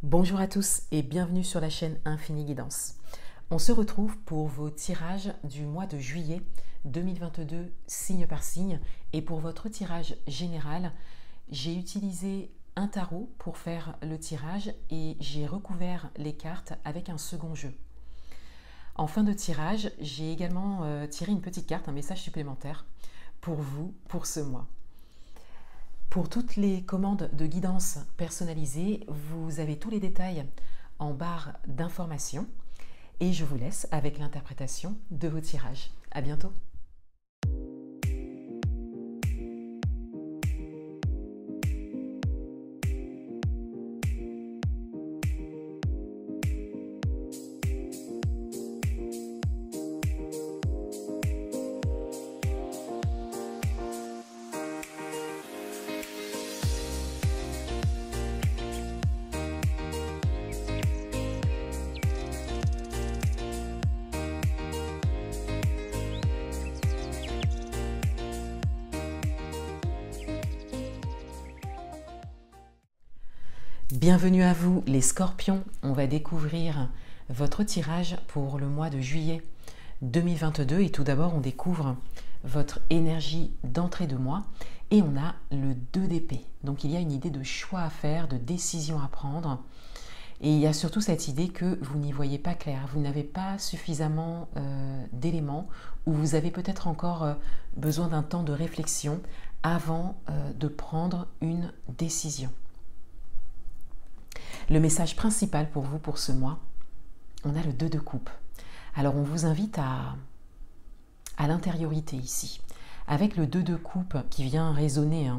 Bonjour à tous et bienvenue sur la chaîne Infini Guidance. On se retrouve pour vos tirages du mois de juillet 2022 signe par signe, et pour votre tirage général, j'ai utilisé un tarot pour faire le tirage et j'ai recouvert les cartes avec un second jeu. En fin de tirage, j'ai également tiré une petite carte, un message supplémentaire pour vous pour ce mois. Pour toutes les commandes de guidance personnalisées, vous avez tous les détails en barre d'informations et je vous laisse avec l'interprétation de vos tirages. À bientôt. Bienvenue à vous les scorpions, on va découvrir votre tirage pour le mois de juillet 2022 et tout d'abord on découvre votre énergie d'entrée de mois et on a le 2 d'épée. Donc il y a une idée de choix à faire, de décision à prendre et il y a surtout cette idée que vous n'y voyez pas clair, vous n'avez pas suffisamment d'éléments ou vous avez peut-être encore besoin d'un temps de réflexion avant de prendre une décision. Le message principal pour vous pour ce mois, on a le 2 de coupe. Alors on vous invite à l'intériorité ici. Avec le 2 de coupe qui vient résonner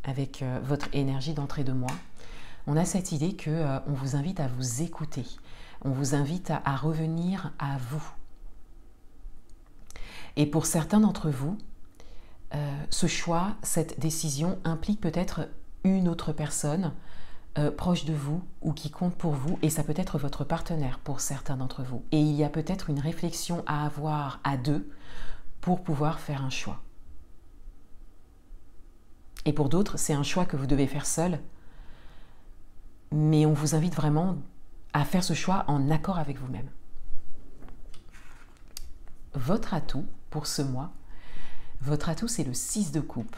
avec votre énergie d'entrée de mois, on a cette idée qu'on vous invite à vous écouter. On vous invite à revenir à vous. Et pour certains d'entre vous, ce choix, cette décision implique peut-être une autre personne proche de vous ou qui compte pour vous, et ça peut être votre partenaire pour certains d'entre vous. Et il y a peut-être une réflexion à avoir à deux pour pouvoir faire un choix. Et pour d'autres, c'est un choix que vous devez faire seul, mais on vous invite vraiment à faire ce choix en accord avec vous-même. Votre atout pour ce mois, votre atout c'est le 6 de coupe.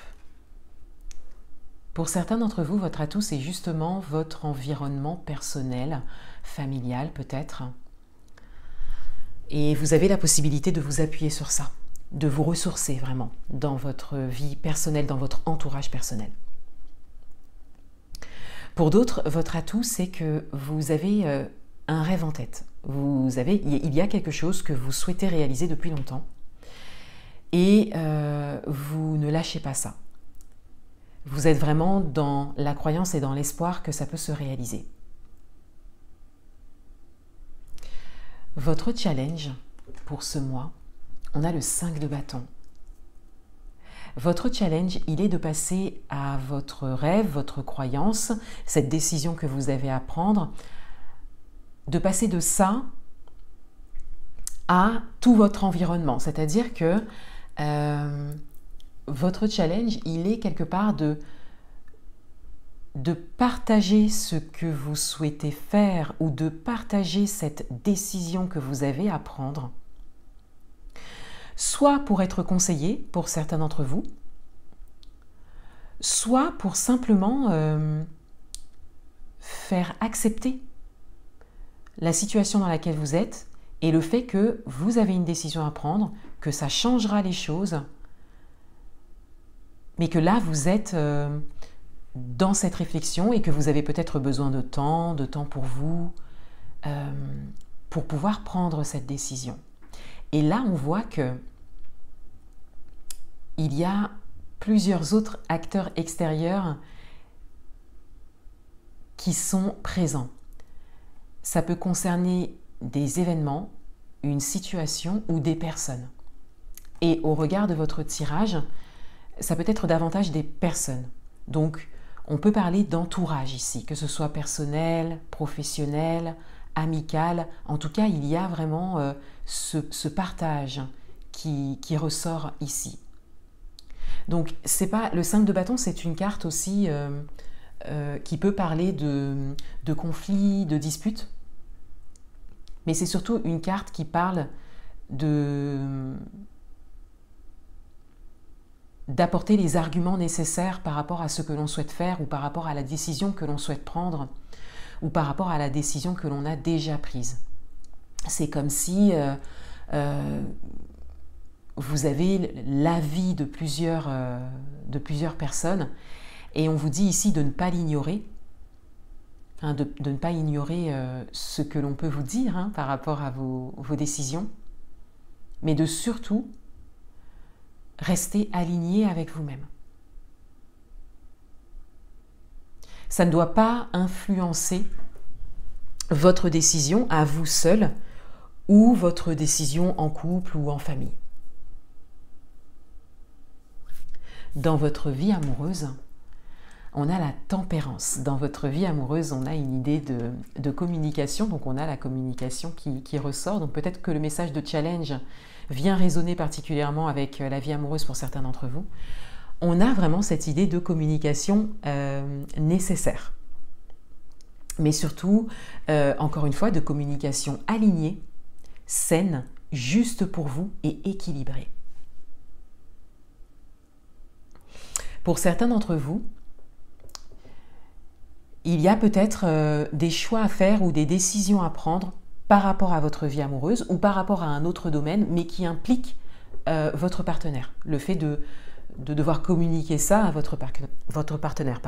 Pour certains d'entre vous, votre atout, c'est justement votre environnement personnel, familial peut-être. Et vous avez la possibilité de vous appuyer sur ça, de vous ressourcer vraiment dans votre vie personnelle, dans votre entourage personnel. Pour d'autres, votre atout, c'est que vous avez un rêve en tête. Il y a quelque chose que vous souhaitez réaliser depuis longtemps et vous ne lâchez pas ça. Vous êtes vraiment dans la croyance et dans l'espoir que ça peut se réaliser. Votre challenge pour ce mois, on a le 5 de bâton. Votre challenge, il est de passer à votre rêve, votre croyance, cette décision que vous avez à prendre, de passer de ça à tout votre environnement. C'est-à-dire que votre challenge, il est quelque part de partager ce que vous souhaitez faire ou de partager cette décision que vous avez à prendre, soit pour être conseillé pour certains d'entre vous, soit pour simplement faire accepter la situation dans laquelle vous êtes et le fait que vous avez une décision à prendre, que ça changera les choses, mais que là, vous êtes dans cette réflexion et que vous avez peut-être besoin de temps pour vous, pour pouvoir prendre cette décision. Et là, on voit que il y a plusieurs autres acteurs extérieurs qui sont présents. Ça peut concerner des événements, une situation ou des personnes. Et au regard de votre tirage, ça peut être davantage des personnes. Donc, on peut parler d'entourage ici, que ce soit personnel, professionnel, amical. En tout cas, il y a vraiment ce partage qui ressort ici. Donc, c'est pas le 5 de bâton, c'est une carte aussi qui peut parler de conflits, de disputes. Mais c'est surtout une carte qui parle d'apporter les arguments nécessaires par rapport à ce que l'on souhaite faire ou par rapport à la décision que l'on souhaite prendre ou par rapport à la décision que l'on a déjà prise. C'est comme si vous avez l'avis de plusieurs personnes et on vous dit ici de ne pas l'ignorer, hein, de ne pas ignorer ce que l'on peut vous dire hein, par rapport à vos décisions, mais de surtout rester aligné avec vous-même. Ça ne doit pas influencer votre décision à vous seul ou votre décision en couple ou en famille. Dans votre vie amoureuse, on a la tempérance. Dans votre vie amoureuse, on a une idée de communication, donc on a la communication qui ressort. Donc peut-être que le message de challenge vient résonner particulièrement avec la vie amoureuse pour certains d'entre vous. On a vraiment cette idée de communication nécessaire. Mais surtout, encore une fois, de communication alignée, saine, juste pour vous et équilibrée. Pour certains d'entre vous, il y a peut-être des choix à faire ou des décisions à prendre par rapport à votre vie amoureuse ou par rapport à un autre domaine, mais qui implique votre partenaire. Le fait de devoir communiquer ça à votre partenaire.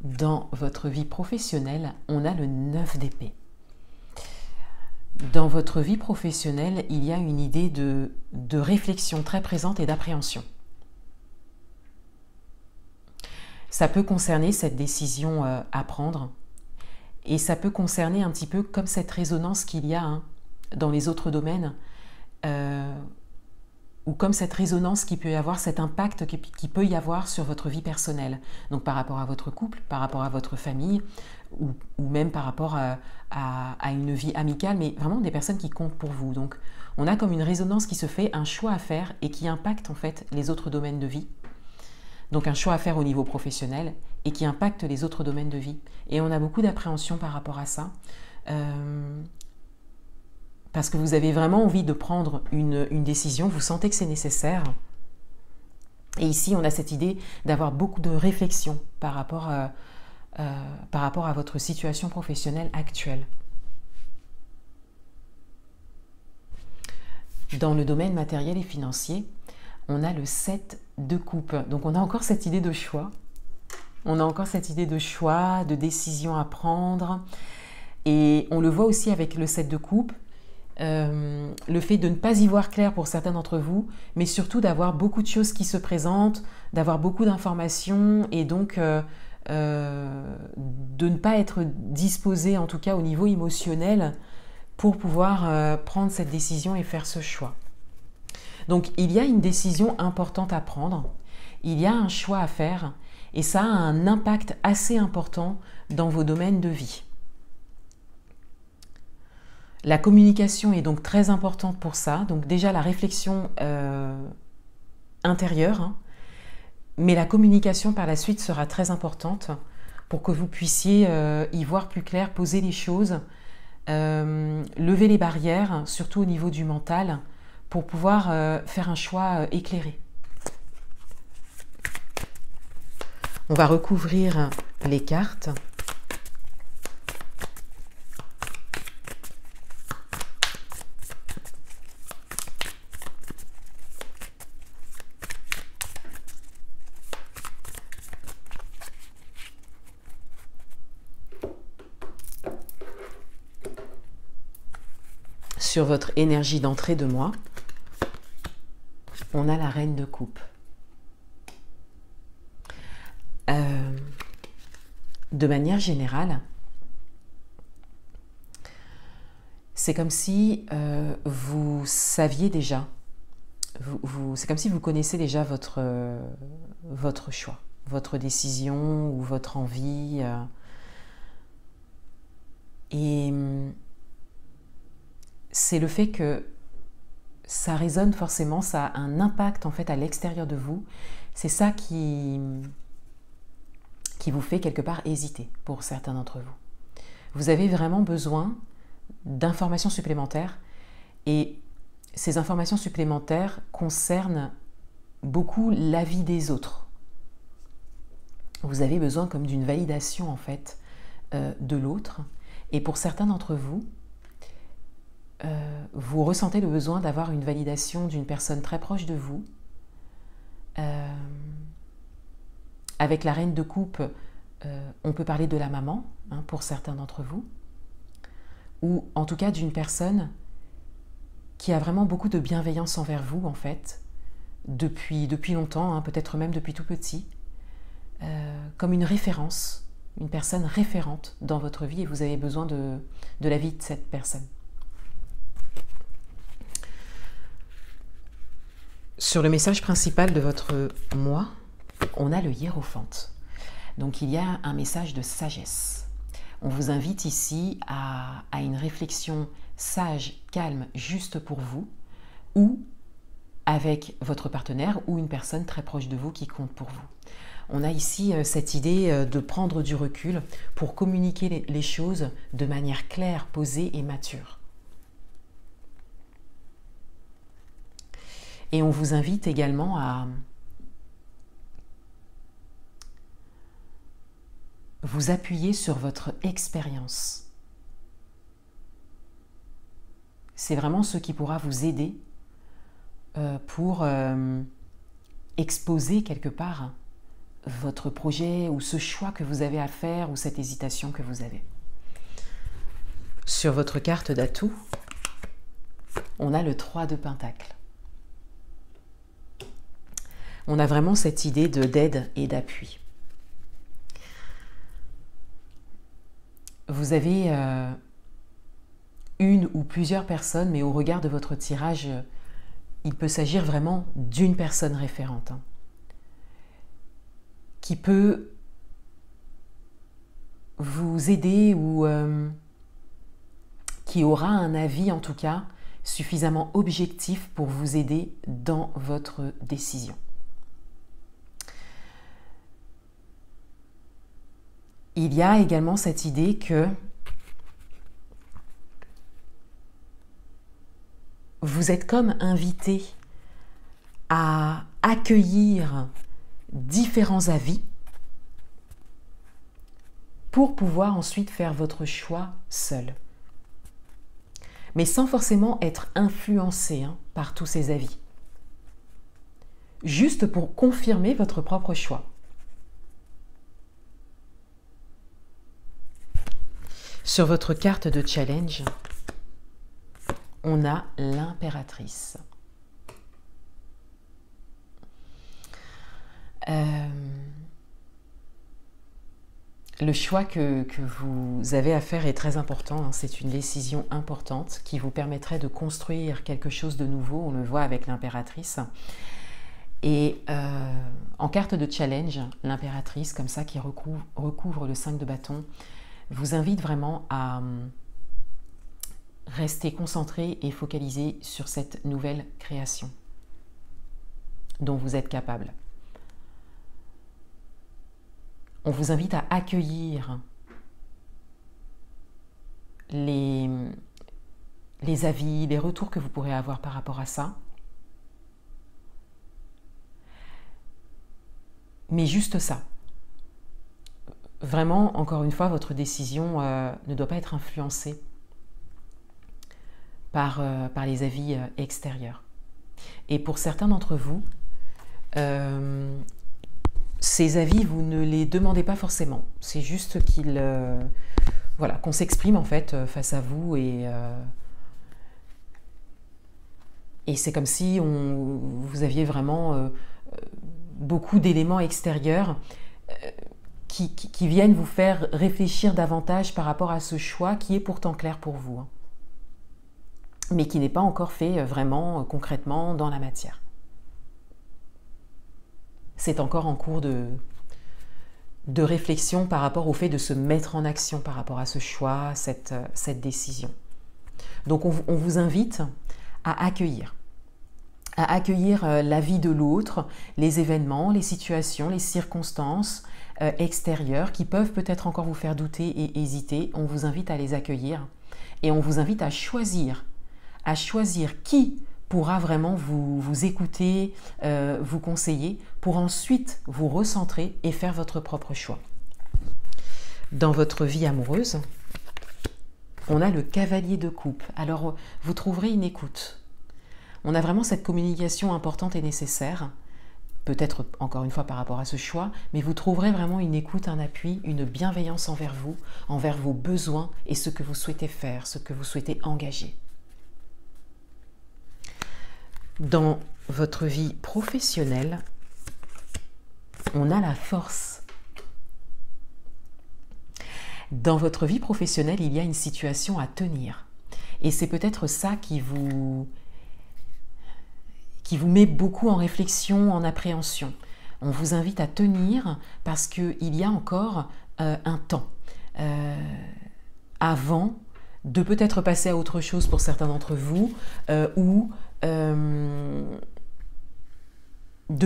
Dans votre vie professionnelle, on a le 9 d'épée. Dans votre vie professionnelle, il y a une idée de réflexion très présente et d'appréhension. Ça peut concerner cette décision à prendre et ça peut concerner un petit peu comme cette résonance qu'il y a hein, dans les autres domaines ou comme cette résonance qui peut y avoir, cet impact qui peut y avoir sur votre vie personnelle. Donc par rapport à votre couple, par rapport à votre famille ou même par rapport à une vie amicale, mais vraiment des personnes qui comptent pour vous. Donc on a comme une résonance qui se fait, un choix à faire et qui impacte en fait les autres domaines de vie. Donc un choix à faire au niveau professionnel et qui impacte les autres domaines de vie. Et on a beaucoup d'appréhension par rapport à ça. Parce que vous avez vraiment envie de prendre une décision, vous sentez que c'est nécessaire. Et ici, on a cette idée d'avoir beaucoup de réflexion par rapport à votre situation professionnelle actuelle. Dans le domaine matériel et financier, on a le 7 de coupe. Donc on a encore cette idée de choix. On a encore cette idée de choix, de décision à prendre. Et on le voit aussi avec le 7 de coupe. Le fait de ne pas y voir clair pour certains d'entre vous, mais surtout d'avoir beaucoup de choses qui se présentent, d'avoir beaucoup d'informations et donc de ne pas être disposé, en tout cas au niveau émotionnel, pour pouvoir prendre cette décision et faire ce choix. Donc il y a une décision importante à prendre, il y a un choix à faire et ça a un impact assez important dans vos domaines de vie. La communication est donc très importante pour ça, donc déjà la réflexion intérieure, hein, mais la communication par la suite sera très importante pour que vous puissiez y voir plus clair, poser les choses, lever les barrières, surtout au niveau du mental, pour pouvoir faire un choix éclairé. On va recouvrir les cartes. Sur votre énergie d'entrée de mois, on a la reine de coupe. De manière générale, c'est comme si vous saviez déjà, c'est comme si vous connaissez déjà votre choix, votre décision ou votre envie. Et c'est le fait que ça résonne forcément, ça a un impact en fait à l'extérieur de vous. C'est ça qui vous fait quelque part hésiter pour certains d'entre vous. Vous avez vraiment besoin d'informations supplémentaires et ces informations supplémentaires concernent beaucoup l'avis des autres. Vous avez besoin comme d'une validation en fait de l'autre et pour certains d'entre vous, vous ressentez le besoin d'avoir une validation d'une personne très proche de vous. Avec la reine de coupe, on peut parler de la maman, hein, pour certains d'entre vous, ou en tout cas d'une personne qui a vraiment beaucoup de bienveillance envers vous, en fait, depuis longtemps, hein, peut-être même depuis tout petit, comme une référence, une personne référente dans votre vie et vous avez besoin de l'avis de cette personne. Sur le message principal de votre mois, on a le hiérophante. Donc il y a un message de sagesse. On vous invite ici à une réflexion sage, calme, juste pour vous, ou avec votre partenaire ou une personne très proche de vous qui compte pour vous. On a ici cette idée de prendre du recul pour communiquer les choses de manière claire, posée et mature. Et on vous invite également à vous appuyer sur votre expérience. C'est vraiment ce qui pourra vous aider pour exposer quelque part votre projet ou ce choix que vous avez à faire ou cette hésitation que vous avez. Sur votre carte d'atout, on a le 3 de Pentacle. On a vraiment cette idée d'aide et d'appui. Vous avez une ou plusieurs personnes, mais au regard de votre tirage, il peut s'agir vraiment d'une personne référente, hein, qui peut vous aider ou qui aura un avis en tout cas suffisamment objectif pour vous aider dans votre décision. Il y a également cette idée que vous êtes comme invité à accueillir différents avis pour pouvoir ensuite faire votre choix seul. Mais sans forcément être influencé, hein, par tous ces avis. Juste pour confirmer votre propre choix. Sur votre carte de challenge, on a l'impératrice. Le choix que vous avez à faire est très important, hein. C'est une décision importante qui vous permettrait de construire quelque chose de nouveau, on le voit avec l'impératrice. Et en carte de challenge, l'impératrice, comme ça, qui recouvre le 5 de bâton, vous invite vraiment à rester concentré et focalisé sur cette nouvelle création dont vous êtes capable. On vous invite à accueillir les avis, les retours que vous pourrez avoir par rapport à ça. Mais juste ça. Vraiment, encore une fois, votre décision ne doit pas être influencée par les avis extérieurs. Et pour certains d'entre vous, ces avis, vous ne les demandez pas forcément. C'est juste voilà, qu'on s'exprime en fait face à vous et c'est comme si vous aviez vraiment beaucoup d'éléments extérieurs qui viennent vous faire réfléchir davantage par rapport à ce choix qui est pourtant clair pour vous, hein, mais qui n'est pas encore fait vraiment concrètement dans la matière. C'est encore en cours de réflexion par rapport au fait de se mettre en action par rapport à ce choix, cette décision. Donc on vous invite à accueillir à accueillir la vie de l'autre, les événements, les situations, les circonstances extérieures qui peuvent peut-être encore vous faire douter et hésiter. On vous invite à les accueillir et on vous invite à choisir qui pourra vraiment vous écouter, vous conseiller pour ensuite vous recentrer et faire votre propre choix. Dans votre vie amoureuse, on a le cavalier de coupe. Alors, vous trouverez une écoute. On a vraiment cette communication importante et nécessaire, peut-être encore une fois par rapport à ce choix, mais vous trouverez vraiment une écoute, un appui, une bienveillance envers vous, envers vos besoins et ce que vous souhaitez faire, ce que vous souhaitez engager. Dans votre vie professionnelle, on a la force. Dans votre vie professionnelle, il y a une situation à tenir. Et c'est peut-être ça qui vous met beaucoup en réflexion, en appréhension. On vous invite à tenir parce qu'il y a encore un temps avant de peut-être passer à autre chose pour certains d'entre vous ou de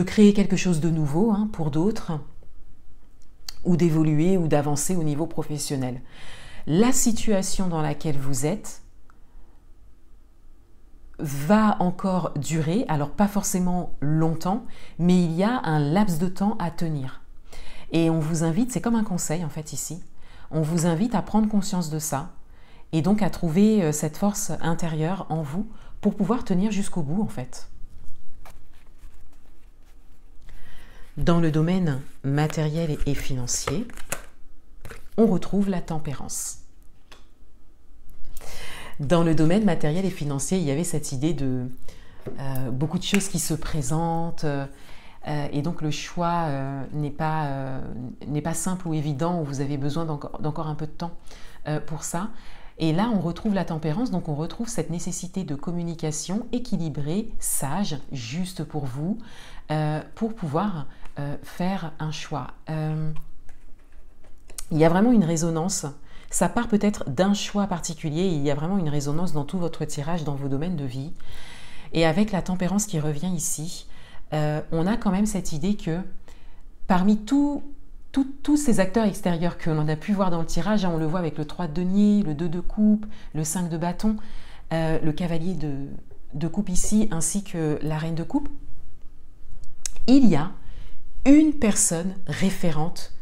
créer quelque chose de nouveau pour d'autres ou d'évoluer ou d'avancer au niveau professionnel. La situation dans laquelle vous êtes va encore durer, alors pas forcément longtemps, mais il y a un laps de temps à tenir. Et on vous invite, c'est comme un conseil en fait ici, on vous invite à prendre conscience de ça et donc à trouver cette force intérieure en vous pour pouvoir tenir jusqu'au bout en fait. Dans le domaine matériel et financier, on retrouve la tempérance. Dans le domaine matériel et financier, il y avait cette idée de beaucoup de choses qui se présentent et donc le choix n'est pas simple ou évident, vous avez besoin d'encore un peu de temps pour ça. Et là, on retrouve la tempérance, donc on retrouve cette nécessité de communication équilibrée, sage, juste pour vous, pour pouvoir faire un choix. Il y a vraiment une résonance. Ça part peut-être d'un choix particulier, il y a vraiment une résonance dans tout votre tirage, dans vos domaines de vie. Et avec la tempérance qui revient ici, on a quand même cette idée que parmi tous ces acteurs extérieurs que l'on a pu voir dans le tirage, on le voit avec le 3 de denier, le 2 de coupe, le 5 de bâton, le cavalier de coupe ici, ainsi que la reine de coupe, il y a une personne référente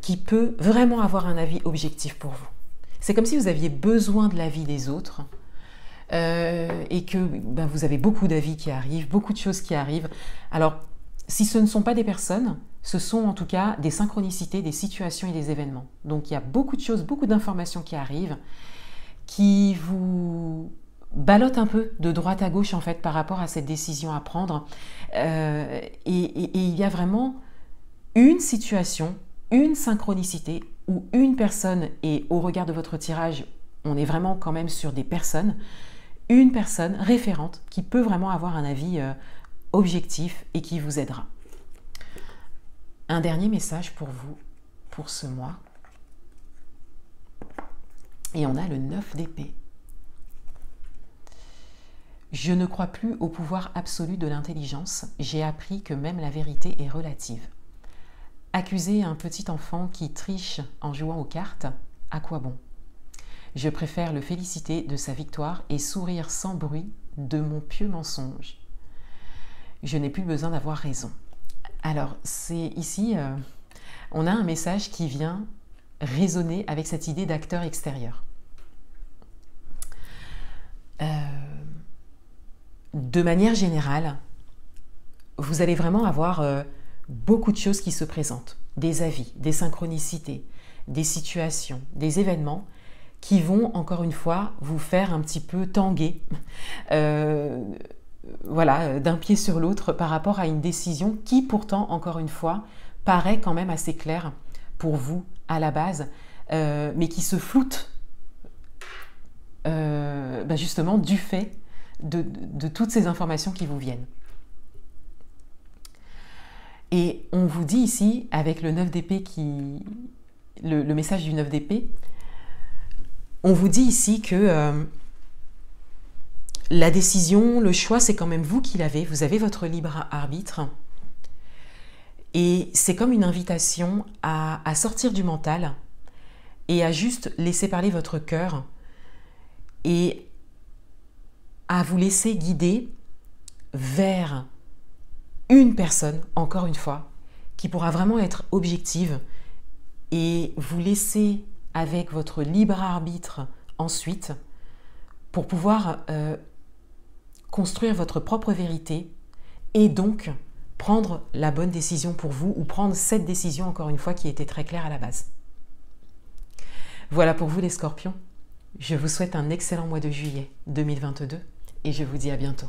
qui peut vraiment avoir un avis objectif pour vous. C'est comme si vous aviez besoin de l'avis des autres et que vous avez beaucoup d'avis qui arrivent, beaucoup de choses qui arrivent. Alors, si ce ne sont pas des personnes, ce sont en tout cas des synchronicités, des situations et des événements. Donc, il y a beaucoup de choses, beaucoup d'informations qui arrivent, qui vous ballottent un peu de droite à gauche en fait par rapport à cette décision à prendre. Et il y a vraiment une situation, une synchronicité où une personne, et au regard de votre tirage, on est vraiment quand même sur des personnes, une personne référente qui peut vraiment avoir un avis objectif et qui vous aidera. Un dernier message pour vous, pour ce mois. Et on a le 9 d'épée. Je ne crois plus au pouvoir absolu de l'intelligence. J'ai appris que même la vérité est relative. Accuser un petit enfant qui triche en jouant aux cartes, à quoi bon? Je préfère le féliciter de sa victoire et sourire sans bruit de mon pieux mensonge. Je n'ai plus besoin d'avoir raison. Alors, c'est ici, on a un message qui vient résonner avec cette idée d'acteur extérieur. De manière générale, vous allez vraiment avoir beaucoup de choses qui se présentent, des avis, des synchronicités, des situations, des événements qui vont, encore une fois, vous faire un petit peu tanguer voilà, d'un pied sur l'autre par rapport à une décision qui, pourtant, encore une fois, paraît quand même assez claire pour vous à la base, mais qui se floute justement du fait de toutes ces informations qui vous viennent. Et on vous dit ici, avec le 9 d'épée, le message du 9 d'épée, on vous dit ici que la décision, le choix, c'est quand même vous qui l'avez. Vous avez votre libre arbitre. Et c'est comme une invitation à sortir du mental et à juste laisser parler votre cœur et à vous laisser guider vers une personne, encore une fois, qui pourra vraiment être objective et vous laisser avec votre libre arbitre ensuite pour pouvoir construire votre propre vérité et donc prendre la bonne décision pour vous ou prendre cette décision, encore une fois, qui était très claire à la base. Voilà pour vous les scorpions. Je vous souhaite un excellent mois de juillet 2022 et je vous dis à bientôt.